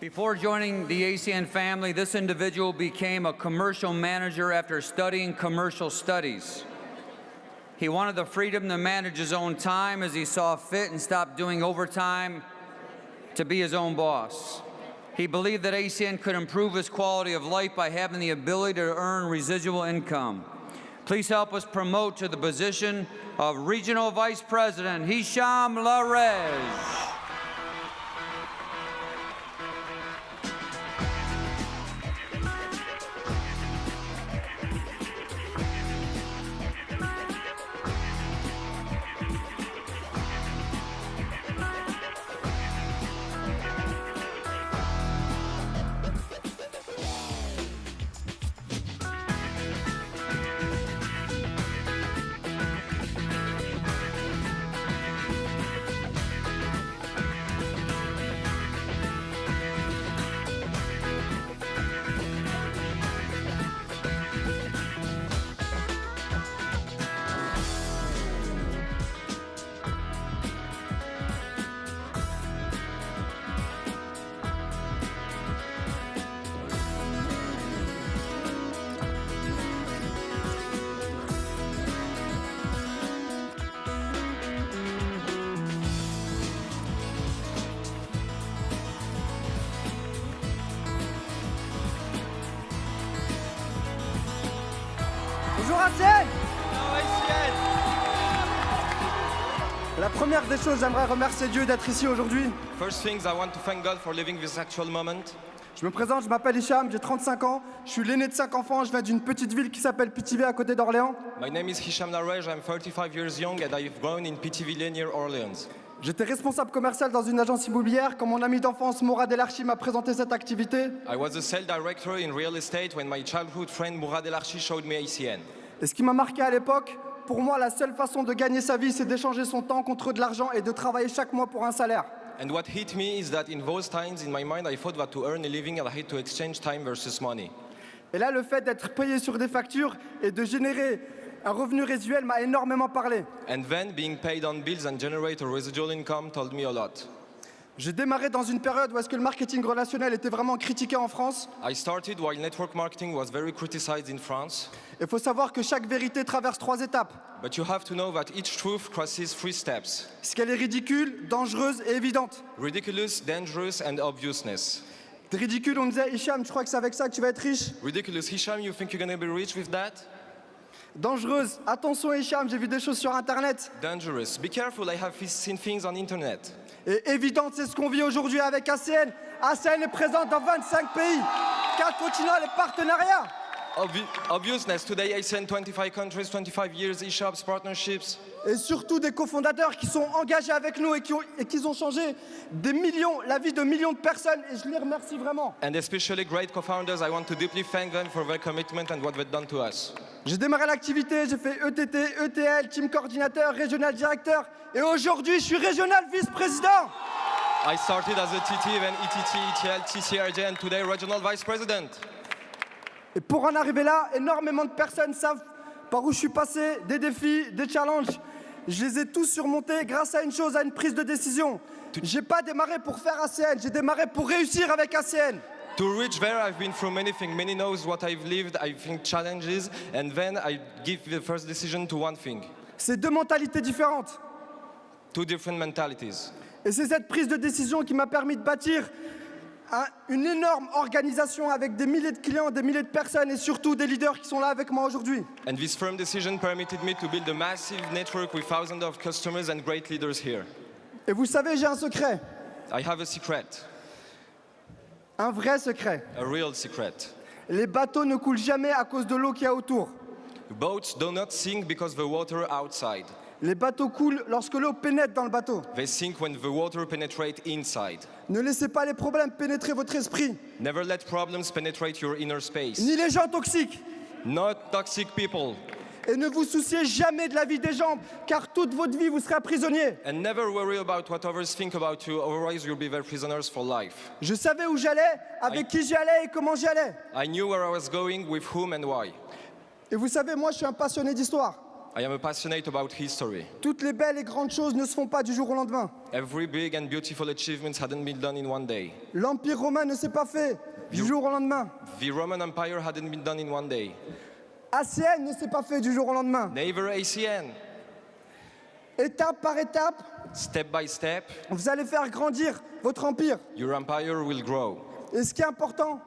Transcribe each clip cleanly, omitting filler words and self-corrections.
Before joining the ACN family, this individual became a commercial manager after studying commercial studies. He wanted the freedom to manage his own time as he saw fit and stopped doing overtime to be his own boss. He believed that ACN could improve his quality of life by having the ability to earn residual income. Please help us promote to the position of Regional Vice President Hicham Larege. Bonjour ACN. La première des choses, j'aimerais remercier Dieu d'être ici aujourd'hui. First things, I want to thank God for living this actual moment. Je me présente, je m'appelle Hicham, j'ai 35 ans, je suis l'aîné de 5 enfants, je viens d'une petite ville qui s'appelle Pithiviers à côté d'Orléans. My name is Hicham Larege, I'm 35 years young and I've grown in Pithiviers near Orleans. J'étais responsable commercial dans une agence immobilière quand mon ami d'enfance Mourad Elarchi m'a présenté cette activité. I was a sales director in real estate when my childhood friend Mourad Elarchi showed me ACN. Et ce qui m'a marqué à l'époque, pour moi, la seule façon de gagner sa vie, c'est d'échanger son temps contre de l'argent et de travailler chaque mois pour un salaire. And what hit me is that in those times, in my mind, I thought that to earn a living, I had to exchange time versus money. Et là, le fait d'être payé sur des factures et de générer un revenu résiduel m'a énormément parlé. And then being paid on bills and generate a residual income told me a lot. J'ai démarré dans une période où est-ce que le marketing relationnel était vraiment critiqué en France. I started while network marketing was very criticized in France. Il faut savoir que chaque vérité traverse 3 étapes. But you have to know that each truth crosses 3 steps. Ce qu'elle est ridicule, dangereuse et évidente. Ridiculous, dangerous, and obviousness. T'es ridicule, on me disait, Hicham, je crois que c'est avec ça que tu vas être riche. Ridiculous, Hicham, you think you're gonna be rich with that? Dangereuse, attention Hicham, j'ai vu des choses sur internet. Dangerous, be careful, I have seen things on internet. Et évidente, c'est ce qu'on vit aujourd'hui avec ACN. ACN est présente dans 25 pays, 4 continents et partenariats. Obviousness, today ACN 25 countries, 25 years, e-shops, partnerships. Et surtout des cofondateurs qui sont engagés avec nous et qui ont changé des millions, la vie de millions de personnes. Et je les remercie vraiment. And especially great co-founders, I want to deeply thank them for their commitment and what they've done to us. J'ai démarré l'activité, j'ai fait ETT, ETL, team coordinateur, régional directeur. Et aujourd'hui, je suis régional vice-président. I started as a TT, then ETT, ETL, TCRJ, and today regional vice president. Et pour en arriver là, énormément de personnes savent par où je suis passé, des défis, des challenges. Je les ai tous surmontés grâce à une chose, à une prise de décision. J'ai pas démarré pour faire ACN, j'ai démarré pour réussir avec ACN. To reach there, I've been through many things. Many knows what I've lived, I think challenges, and then I give the first decision to one thing. C'est 2 mentalités différentes. 2 different mentalities. Et c'est cette prise de décision qui m'a permis de bâtir une énorme organisation avec des milliers de clients, des milliers de personnes et surtout des leaders qui sont là avec moi aujourd'hui. And this firm decision permitted me to build a massive network with thousands of customers and great leaders here. Et vous savez, j'ai un secret. I have a secret, Un vrai secret. a real secret. Les bateaux ne coulent jamais à cause de l'eau qu'il y a autour. Boats do not sink because the water outside. Les bateaux coulent lorsque l'eau pénètre dans le bateau. They sink when the water penetrates inside. Ne laissez pas les problèmes pénétrer votre esprit, Never let problems penetrate your inner space. ni les gens toxiques. Not toxic people. Et ne vous souciez jamais de la vie des gens, car toute votre vie, vous serez un prisonnier. And never worry about what others think about you, otherwise you'll be their prisoners for life. Je savais où j'allais, avec qui j'y allais et comment j'y allais. I knew where I was going, with whom and why. Et vous savez, moi, je suis un passionné d'histoire. I am passionate about history. Toutes les belles et grandes choses ne se font pas du jour au lendemain. Every big and beautiful achievement hadn't been done in one day. L'Empire romain ne s'est pas fait du jour au lendemain. The Roman Empire hadn't been done in one day. ACN ne s'est pas fait du jour au lendemain. Neither ACN. Étape par étape, Step by step, vous allez faire grandir votre empire. your empire will grow. Et ce qui est important,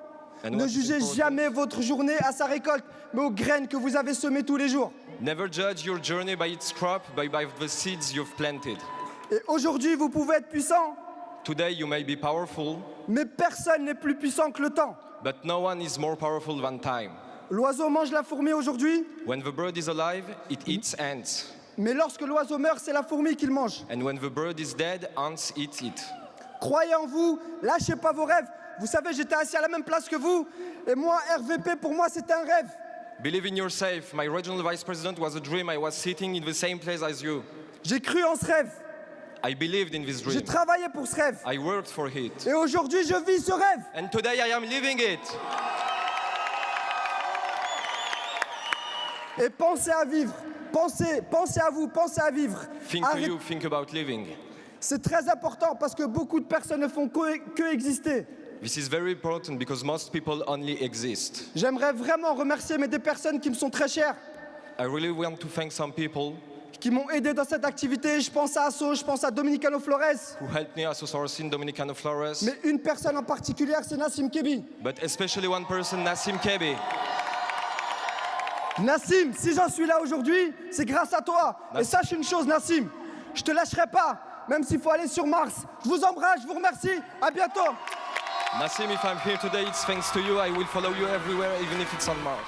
And ne what is jugez important- jamais votre journée à sa récolte, mais aux graines que vous avez semées tous les jours. Never judge your journey by its crop, but by the seeds you've planted. Et aujourd'hui, vous pouvez être puissant, Today you may be powerful, mais personne n'est plus puissant que le temps. but no one is more powerful than time. L'oiseau mange la fourmi aujourd'hui, When the bird is alive, it eats ants. mais lorsque l'oiseau meurt, c'est la fourmi qu'il mange. And when the bird is dead, ants eat it. Croyez en vous, lâchez pas vos rêves. Vous savez, j'étais assis à la même place que vous, et moi, RVP, pour moi, c'était un rêve. Believe in yourself. My regional vice president was a dream. I was sitting in the same place as you. J'ai cru en ce rêve, I believed in this j'ai dream. travaillé pour ce rêve, I worked for it. et aujourd'hui, je vis ce rêve. And today I am living it. Et pensez à vivre, pensez à vous, pensez à vivre. Think to Arrête- you, think about living. C'est très important parce que beaucoup de personnes ne font que exister. This is very important because most people only exist. J'aimerais vraiment remercier des personnes qui me sont très chères, I really want to thank some people qui m'ont aidé dans cette activité. Je pense à Asso, je pense à Dominicano Flores. who helped me as a sourcing Dominicano Flores, Mais une personne en particulier, c'est Nassim Kebi. but especially one person, Nassim Kebi. Nassim, si j'en suis là aujourd'hui, c'est grâce à toi. Et Nassim. sache une chose, Nassim, je te lâcherai pas, même s'il faut aller sur Mars. Je vous embrasse, je vous remercie. À bientôt. Nassim, if I'm here today, it's thanks to you. I will follow you everywhere, even if it's on Mars.